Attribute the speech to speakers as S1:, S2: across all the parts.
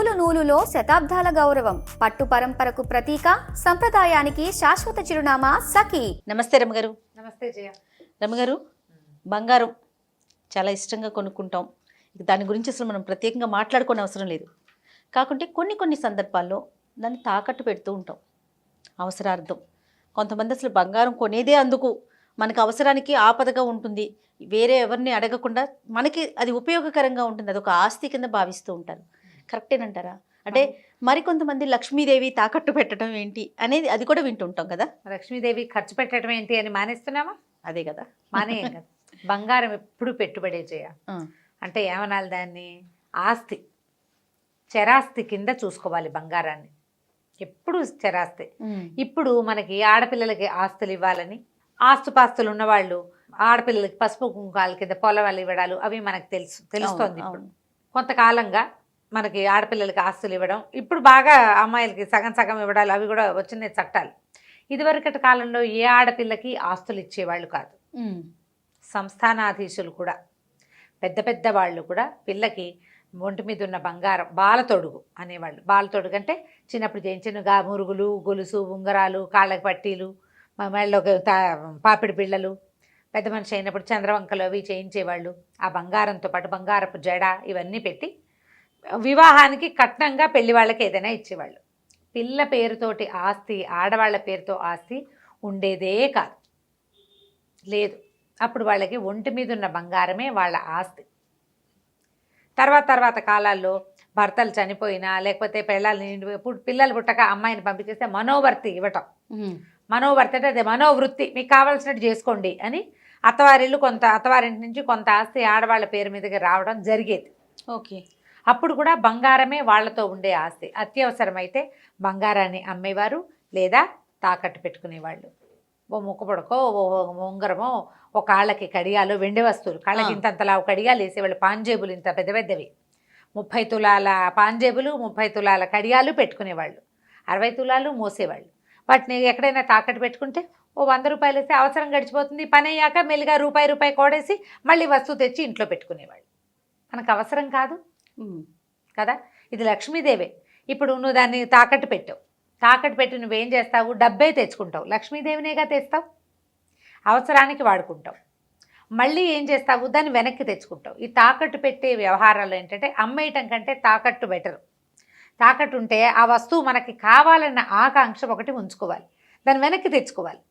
S1: నూలు నూలులో శతాబ్దాల గౌరవం, పట్టు పరంపరకు ప్రతీక, సంప్రదాయానికి శాశ్వత చిరునామా సఖీ.
S2: నమస్తే రమగారు.
S3: నమస్తే జయ.
S2: రమగారు, బంగారం చాలా ఇష్టంగా కొనుక్కుంటాం. దాని గురించి అసలు మనం ప్రత్యేకంగా మాట్లాడుకోని అవసరం లేదు. కాకుంటే కొన్ని సందర్భాల్లో దాన్ని తాకట్టు పెడుతూ ఉంటాం అవసరార్థం. కొంతమంది అసలు బంగారం కొనేదే అందుకు, మనకు అవసరానికి ఆపదగా ఉంటుంది, వేరే ఎవరిని అడగకుండా మనకి అది ఉపయోగకరంగా ఉంటుంది, అదొక ఆస్తి కింద భావిస్తూ ఉంటారు. కరెక్టేనంటారా? అంటే మరికొంతమంది లక్ష్మీదేవి తాకట్టు పెట్టడం ఏంటి అనేది అది కూడా వింటుంటాం కదా.
S3: లక్ష్మీదేవి ఖర్చు పెట్టడం ఏంటి అని మానేస్తున్నామా?
S2: అదే కదా,
S3: మానేయం కదా. బంగారం ఎప్పుడు పెట్టుబడే చేయ, అంటే ఏమనాలి దాన్ని, ఆస్తి, చరాస్తి కింద చూసుకోవాలి బంగారాన్ని, ఎప్పుడు చరాస్తి. ఇప్పుడు మనకి ఆడపిల్లలకి ఆస్తులు ఇవ్వాలని, ఆస్తుపాస్తులు ఉన్నవాళ్ళు ఆడపిల్లలకి పసుపు కుంకాల కింద పొలవాళ్ళు ఇవ్వడాలు అవి మనకు తెలుస్తోంది. ఇప్పుడు కొంతకాలంగా మనకి ఆడపిల్లలకి ఆస్తులు ఇవ్వడం, ఇప్పుడు బాగా అమ్మాయిలకి సగం సగం ఇవ్వడాలు అవి కూడా వచ్చిన చట్టాలు. ఇదివరకటి కాలంలో ఏ ఆడపిల్లకి ఆస్తులు ఇచ్చేవాళ్ళు కాదు. సంస్థానాధీశులు కూడా, పెద్ద పెద్ద వాళ్ళు కూడా పిల్లకి ఒంటి మీద ఉన్న బంగారం బాలతొడుగు అనేవాళ్ళు. బాలతొడుగు అంటే చిన్నప్పుడు చేయించిన మురుగులు, గొలుసు, ఉంగరాలు, కాళ్ళకి పట్టీలు, మెళ్ళలోకి పాపిడి పిల్లలు, పెద్ద మనిషి అయినప్పుడు చంద్రవంకలు అవి చేయించేవాళ్ళు. ఆ బంగారంతో పాటు బంగారపు జడ ఇవన్నీ పెట్టి వివాహానికి కట్నంగా పెళ్లి వాళ్ళకి ఏదైనా ఇచ్చేవాళ్ళు. పిల్ల పేరుతోటి ఆస్తి, ఆడవాళ్ళ పేరుతో ఆస్తి ఉండేదే కాదు, లేదు. అప్పుడు వాళ్ళకి ఒంటి మీద ఉన్న బంగారమే వాళ్ళ ఆస్తి. తర్వాత కాలాల్లో భర్తలు చనిపోయినా లేకపోతే పిల్లలు పుట్టక అమ్మాయిని పంపించేస్తే మనోవర్తి ఇవ్వటం. మనోవర్తి అంటే అదే మనోవృత్తి, మీకు కావాల్సినట్టు చేసుకోండి అని అత్తవారిల్లు అత్తవారింటి నుంచి కొంత ఆస్తి ఆడవాళ్ళ పేరు మీదకి రావడం జరిగేది.
S2: ఓకే.
S3: అప్పుడు కూడా బంగారమే వాళ్ళతో ఉండే ఆస్తి. అత్యవసరమైతే బంగారాన్ని అమ్మేవారు లేదా తాకట్టు పెట్టుకునేవాళ్ళు. ఓ ముక్కపొడకో, ఓ ఉంగరమో, ఓ కాళ్ళకి కడియాలు, వెండి వస్తువులు, కాళ్ళకి ఇంతంతలా కడియాలు వేసేవాళ్ళు. పాంజేబులు ఇంత పెద్ద పెద్దవి, 30 తులాల పాంజేబులు, 30 తులాల కడియాలు పెట్టుకునేవాళ్ళు. 60 తులాలు మోసేవాళ్ళు. వాటిని ఎక్కడైనా తాకట్టు పెట్టుకుంటే ఓ 100 రూపాయలు వేస్తే అవసరం గడిచిపోతుంది. పని అయ్యాక మెల్లిగా రూపాయి కోడేసి మళ్ళీ వస్తువు తెచ్చి ఇంట్లో పెట్టుకునేవాళ్ళు. మనకు అవసరం కాదు కదా. ఇది లక్ష్మీదేవే. ఇప్పుడు నువ్వు దాన్ని తాకట్టు పెట్టావు, తాకట్టు పెట్టి నువ్వేం చేస్తావు, డబ్బే తెచ్చుకుంటావు, లక్ష్మీదేవినేగా తెస్తావు, అవసరానికి వాడుకుంటావు. మళ్ళీ ఏం చేస్తావు, దాన్ని వెనక్కి తెచ్చుకుంటావు. ఈ తాకట్టు పెట్టే వ్యవహారాలు ఏంటంటే అమ్మేయటం కంటే తాకట్టు బెటరు. తాకట్టు ఉంటే ఆ వస్తువు మనకి కావాలన్న ఆకాంక్ష ఒకటి ఉంచుకోవాలి, దాన్ని వెనక్కి తెచ్చుకోవాలి.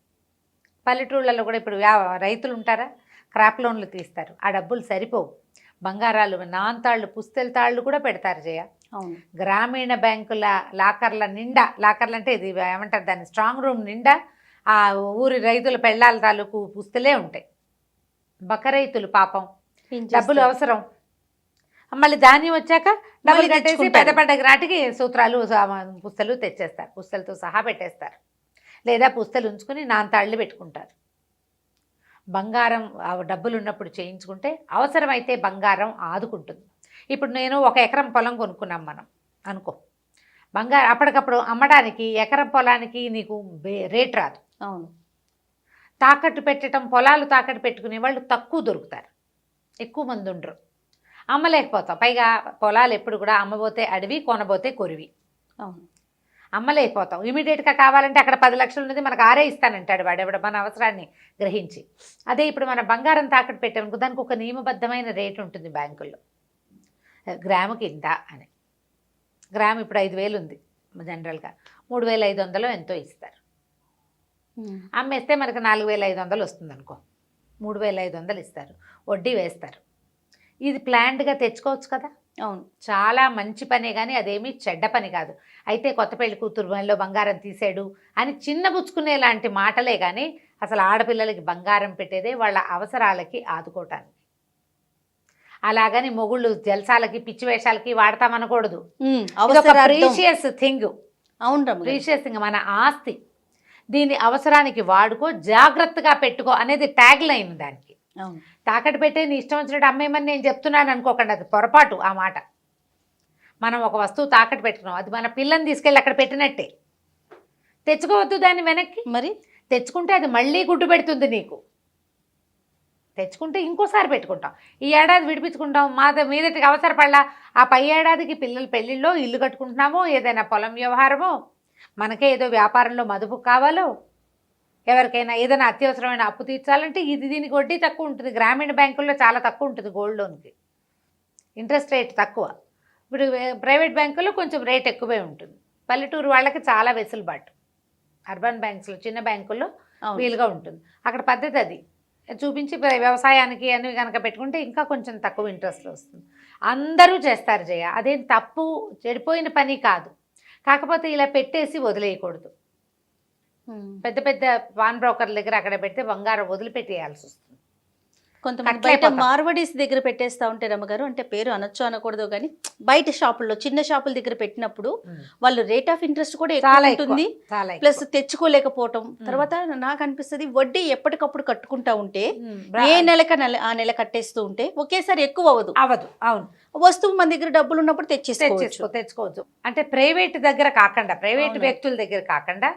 S3: పల్లెటూళ్ళలో కూడా ఇప్పుడు రైతులు ఉంటారా, క్రాప్ లోన్లు తీస్తారు, ఆ డబ్బులు సరిపోవు. బంగారాలు, నాంతాళ్ళు, పుస్తెల తాళ్ళు కూడా పెడతారు జయ. గ్రామీణ బ్యాంకుల లాకర్ల నిండా, లాకర్లు అంటే ఇది ఏమంటారు దాన్ని, స్ట్రాంగ్ రూమ్ నిండా ఆ ఊరి రైతుల పెళ్ళాల తాలూకు పుస్తలే ఉంటాయి. బకరైతులు పాపం డబ్బులు అవసరం, మళ్ళీ ధాన్యం వచ్చాక డబ్బులు కట్టేసి పెద్ద పండగ నాటికి సూత్రాలు పుస్తలు తెచ్చేస్తారు, పుస్తలతో సహా పెట్టేస్తారు. లేదా పుస్తలు ఉంచుకొని నాంతాళ్ళు పెట్టుకుంటారు. బంగారం డబ్బులు ఉన్నప్పుడు చేయించుకుంటే అవసరమైతే బంగారం ఆదుకుంటుంది. ఇప్పుడు నేను 1 ఎకరం పొలం కొనుక్కున్నాం మనం అనుకో, బంగారం అప్పటికప్పుడు అమ్మడానికి ఎకరం పొలానికి నీకు రేట్ రాదు.
S2: అవును.
S3: తాకట్టు పెట్టడం, పొలాలు తాకట్టు పెట్టుకునే వాళ్ళు తక్కువ దొరుకుతారు, ఎక్కువ మంది ఉండరు, అమ్మలేకపోతాం. పైగా పొలాలు ఎప్పుడు కూడా అమ్మబోతే అడవి, కొనబోతే కొరివి.
S2: అవును.
S3: అమ్మలేకపోతాం. ఇమీడియట్గా కావాలంటే అక్కడ 10 లక్షలు ఉన్నది మనకు 6 ఇస్తానంటాడు వాడెవడ, మన అవసరాన్ని గ్రహించి. అదే ఇప్పుడు మన బంగారం తాకట్టు పెట్టామనుకో, దానికి ఒక నియమబద్ధమైన రేటు ఉంటుంది బ్యాంకుల్లో, గ్రాముకి ఇంత అని. గ్రాము ఇప్పుడు 5,000 ఉంది జనరల్గా, 3,500 ఎంతో ఇస్తారు. అమ్మేస్తే మనకు 4,500 వస్తుంది అనుకో, 3,500 ఇస్తారు, వడ్డీ వేస్తారు. ఇది ప్లాన్డ్గా తెచ్చుకోవచ్చు కదా.
S2: అవును,
S3: చాలా మంచి పనే, కానీ అదేమీ చెడ్డ పని కాదు. అయితే కొత్త పెళ్లి కూతురు మనలో బంగారం తీసాడు అని చిన్నబుచ్చుకునే లాంటి మాటలే కానీ అసలు ఆడపిల్లలకి బంగారం పెట్టేదే వాళ్ళ అవసరాలకి ఆదుకోవటానికి. అలాగని మొగుళ్ళు జల్సాలకి, పిచ్చి వేషాలకి వాడతామనకూడదు. Precious thing.
S2: అవును,
S3: ప్రీషియస్ థింగ్, మన ఆస్తి. దీన్ని అవసరానికి వాడుకో, జాగ్రత్తగా పెట్టుకో అనేది ట్యాగ్ లైన్ దానికి. తాకట్టు పెట్టే నీ ఇష్టం వచ్చినట్టు అమ్మేమని నేను చెప్తున్నాను అనుకోకండి, అది పొరపాటు ఆ మాట. మనం ఒక వస్తువు తాకట్టు పెట్టుకున్నాం, అది మన పిల్లని తీసుకెళ్ళి అక్కడ పెట్టినట్టే. తెచ్చుకోవద్దు దాన్ని వెనక్కి.
S2: మరి
S3: తెచ్చుకుంటే అది మళ్ళీ గుడ్డు పెడుతుంది నీకు. తెచ్చుకుంటే ఇంకోసారి పెట్టుకుంటాం. ఈ ఏడాది విడిపించుకుంటాం, మీదటికి అవసరపడలా ఆ పై ఏడాదికి పిల్లల పెళ్ళిళ్ళో, ఇల్లు కట్టుకుంటున్నామో, ఏదైనా పొలం వ్యవహారమో, మనకే ఏదో వ్యాపారంలో మదుపు కావాలో, ఎవరికైనా ఏదైనా అత్యవసరమైన అప్పు తీర్చాలంటే దీనికి వడ్డీ తక్కువ ఉంటుంది. గ్రామీణ బ్యాంకుల్లో చాలా తక్కువ ఉంటుంది గోల్డ్ లోన్కి, ఇంట్రెస్ట్ రేట్ తక్కువ. ఇప్పుడు ప్రైవేట్ బ్యాంకుల్లో కొంచెం రేట్ ఎక్కువే ఉంటుంది. పల్లెటూరు వాళ్ళకి చాలా వెసులుబాటు. అర్బన్ బ్యాంక్స్లో, చిన్న బ్యాంకుల్లో వీలుగా ఉంటుంది. అక్కడ పద్ధతి అది చూపించి వ్యవసాయానికి అని కనుక పెట్టుకుంటే ఇంకా కొంచెం తక్కువ ఇంట్రెస్ట్లో వస్తుంది. అందరూ చేస్తారు జయ, అదేం తప్పు చెడిపోయిన పని కాదు. కాకపోతే ఇలా పెట్టేసి వదిలేయకూడదు. పెద్ద పెద్ద పాన్ బ్రోకర్ల దగ్గర అక్కడ పెడితే బంగారం వదిలిపెట్టేయాల్సి వస్తుంది.
S2: కొంతమంది బయట మార్వడీస్ దగ్గర పెట్టేస్తా ఉంటే రమ్మగారు, అంటే పేరు అనొచ్చు అనకూడదు కానీ బయట షాపుల్లో, చిన్న షాపుల దగ్గర పెట్టినప్పుడు వాళ్ళు రేట్ ఆఫ్ ఇంట్రెస్ట్ కూడా ఎక్కువ ఉంటుంది, ప్లస్ తెచ్చుకోలేకపోవటం. తర్వాత నాకు అనిపిస్తుంది వడ్డీ ఎప్పటికప్పుడు కట్టుకుంటా ఉంటే ఏ నెలక ఆ నెల కట్టేస్తూ ఉంటే ఒకేసారి ఎక్కువ అవ్వదు.
S3: అవును,
S2: వస్తువు మన దగ్గర డబ్బులు ఉన్నప్పుడు
S3: తెచ్చుకోవచ్చు. అంటే ప్రైవేట్ దగ్గర కాకుండా, ప్రైవేట్ వ్యక్తుల దగ్గర కాకుండా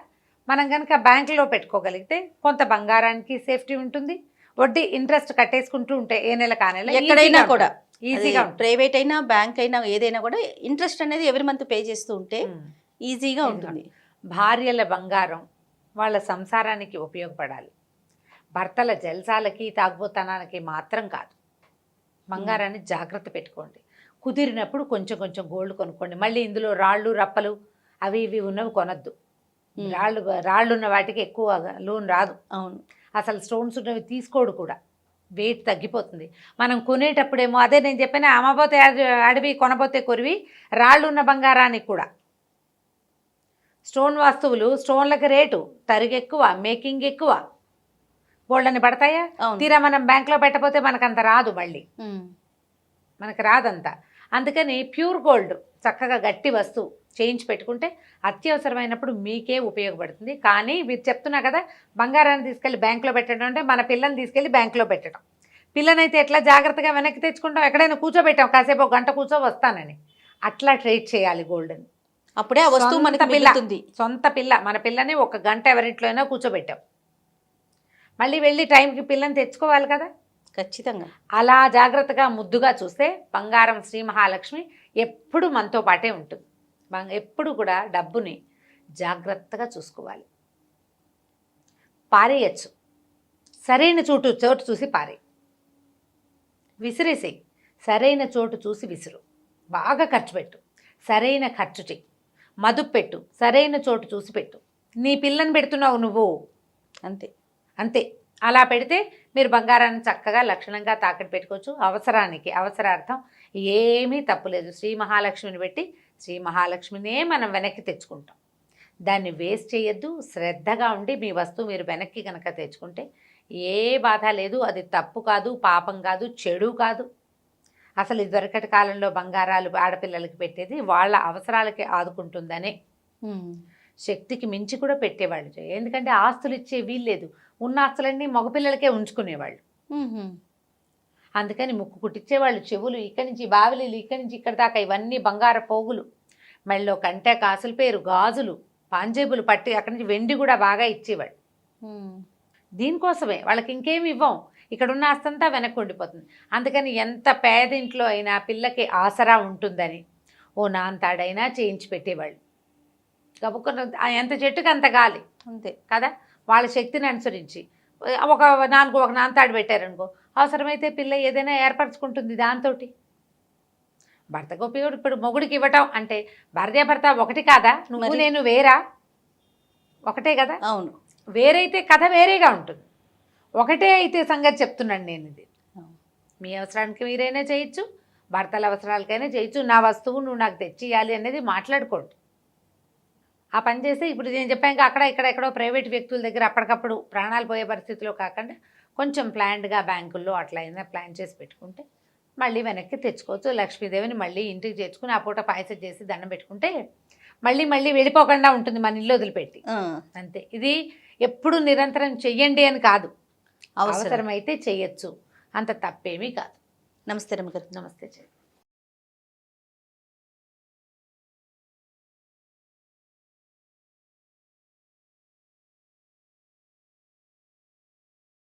S3: మనం కనుక బ్యాంకులో పెట్టుకోగలిగితే కొంత బంగారానికి సేఫ్టీ ఉంటుంది. వడ్డీ ఇంట్రెస్ట్ కట్టేసుకుంటూ ఉంటే ఏ నెల కా నెల
S2: ఎక్కడైనా కూడా
S3: ఈజీగా,
S2: ప్రైవేట్ అయినా బ్యాంక్ అయినా ఏదైనా కూడా ఇంట్రెస్ట్ అనేది ఎవరి మంత్ పే చేస్తూ ఉంటే ఈజీగా ఉంటుంది.
S3: భార్యల బంగారం వాళ్ళ సంసారానికి ఉపయోగపడాలి. భర్తల జల్సాలకి, తాగుబోతనానికి మాత్రం కాదు. బంగారాన్ని జాగ్రత్త పెట్టుకోండి. కుదిరినప్పుడు కొంచెం కొంచెం గోల్డ్ కొనుక్కోండి. మళ్ళీ ఇందులో రాళ్ళు రప్పలు అవి ఇవి ఉన్నవి కొనద్దు. రాళ్ళు ఉన్న వాటికి ఎక్కువ లోన్ రాదు.
S2: అవును,
S3: అసలు స్టోన్స్ ఉన్నవి తీసుకోడు కూడా, వెయిట్ తగ్గిపోతుంది. మనం కొనేటప్పుడేమో అదే నేను చెప్పిన అమ్మబోతే అడవి కొనబోతే కొరివి, రాళ్ళు ఉన్న బంగారానికి కూడా స్టోన్ వస్తువులు, స్టోన్లకు రేటు తరుగు ఎక్కువ, మేకింగ్ ఎక్కువ, గోల్డ్ పడతాయా? తీరా మనం బ్యాంక్లో పెట్టకపోతే మనకంత రాదు, మళ్ళీ మనకు రాదంతా. అందుకని ప్యూర్ గోల్డ్ చక్కగా గట్టి వస్తువు చేయించి పెట్టుకుంటే అత్యవసరమైనప్పుడు మీకే ఉపయోగపడుతుంది. కానీ మీరు చెప్తున్నా కదా, బంగారాన్ని తీసుకెళ్ళి బ్యాంకులో పెట్టడం అంటే మన పిల్లని తీసుకెళ్ళి బ్యాంకులో పెట్టడం. పిల్లనైతే ఎట్లా జాగ్రత్తగా వెనక్కి తెచ్చుకుంటాం, ఎక్కడైనా కూర్చోబెట్టాం, కాసేపు ఒక గంట కూర్చో వస్తానని, అట్లా ట్రీట్ చేయాలి గోల్డ్ని.
S2: అప్పుడే ఆ వస్తువు మనకి మిగులుతుంది.
S3: సొంత పిల్ల, మన పిల్లని ఒక గంట ఎవరింట్లో అయినా కూర్చోబెట్టాం, మళ్ళీ వెళ్ళి టైంకి పిల్లని తెచ్చుకోవాలి కదా.
S2: ఖచ్చితంగా
S3: అలా జాగ్రత్తగా ముద్దుగా చూస్తే బంగారం, శ్రీ మహాలక్ష్మి ఎప్పుడు మనతో పాటే ఉంటుంది. ఎప్పుడు కూడా డబ్బుని జాగ్రత్తగా చూసుకోవాలి. పారేయచ్చు, సరైన చోటు చూసి పారే, విసిరేసేయి, సరైన చోటు చూసి విసురు, బాగా ఖర్చు పెట్టు, సరైన ఖర్చు చెయ్యి, మదుపు పెట్టు, సరైన చోటు చూసి పెట్టు. నీ పిల్లని పెడుతున్నావు నువ్వు, అంతే అంతే. అలా పెడితే మీరు బంగారాన్ని చక్కగా లక్షణంగా తాకట్టు పెట్టుకోవచ్చు. అవసరానికి, అవసరార్థం ఏమీ తప్పులేదు. శ్రీ మహాలక్ష్మిని పెట్టి శ్రీ మహాలక్ష్మినే మనం వెనక్కి తెచ్చుకుంటాం. దాన్ని వేస్ట్ చేయొద్దు. శ్రద్ధగా ఉండి మీ వస్తువు మీరు వెనక్కి కనుక తెచ్చుకుంటే ఏ బాధ లేదు. అది తప్పు కాదు, పాపం కాదు, చెడు కాదు. అసలు ఇదివరకటి కాలంలో బంగారాలు ఆడపిల్లలకి పెట్టేది వాళ్ళ అవసరాలకి ఆదుకుంటుందనే, శక్తికి మించి కూడా పెట్టేవాళ్ళు. ఎందుకంటే ఆస్తులు ఇచ్చే వీల్లేదు, ఉన్న ఆస్తులన్నీ మగపిల్లలకే ఉంచుకునేవాళ్ళు. అందుకని ముక్కు కుట్టించేవాళ్ళు, చెవులు ఇక్కడి నుంచి, బావిలీలు ఇక్కడి నుంచి ఇక్కడి దాకా ఇవన్నీ బంగార పోగులు, మెళ్ళో కంటే కాసుల పేరు, గాజులు, పాంజేబులు పట్టి అక్కడి నుంచి వెండి కూడా బాగా ఇచ్చేవాళ్ళు. దీనికోసమే, వాళ్ళకి ఇంకేమి ఇవ్వం, ఇక్కడున్న ఆస్తంతా వెనక్కి ఉండిపోతుంది. అందుకని ఎంత పేదింట్లో అయినా పిల్లకి ఆసరా ఉంటుందని ఓ నాంతాడైనా చేయించి పెట్టేవాళ్ళు. గబుక్కున్న ఎంత చెట్టుకు అంత గాలి, అంతే కదా. వాళ్ళ శక్తిని అనుసరించి ఒక నాంతాడు పెట్టారనుకో, అవసరమైతే పిల్ల ఏదైనా ఏర్పరచుకుంటుంది దాంతో. భర్తకు ఉపయోగం. ఇప్పుడు మొగుడికి ఇవ్వటం అంటే భార్యాభర్త ఒకటి కాదా? నువ్వు నేను వేరా? ఒకటే కదా.
S2: అవును,
S3: వేరైతే కథ వేరేగా ఉంటుంది. ఒకటే అయితే సంగతి చెప్తున్నాను నేను. ఇది మీ అవసరానికి మీరైనా చేయొచ్చు, భర్తల అవసరాలకైనా చేయొచ్చు. నా వస్తువు నువ్వు నాకు తెచ్చియాలి అనేది మాట్లాడుకోండి. ఆ పని చేస్తే ఇప్పుడు నేను చెప్పాక అక్కడ ఎక్కడో ప్రైవేట్ వ్యక్తుల దగ్గర అప్పటికప్పుడు ప్రాణాలు పోయే పరిస్థితిలో కాకుండా కొంచెం ప్లాన్డ్గా బ్యాంకుల్లో అట్లా అయినా ప్లాన్ చేసి పెట్టుకుంటే మళ్ళీ వెనక్కి తెచ్చుకోవచ్చు. లక్ష్మీదేవిని మళ్ళీ ఇంటికి చేర్చుకుని ఆ పూట పాయసం చేసి దండం పెట్టుకుంటే మళ్ళీ వెళ్ళిపోకుండా ఉంటుంది మన ఇల్లు వదిలిపెట్టి. అంతే. ఇది ఎప్పుడు నిరంతరం చెయ్యండి అని కాదు, అవసరమైతే చెయ్యొచ్చు, అంత తప్పేమీ కాదు.
S2: నమస్తే రమ్మ గారు.
S3: నమస్తే.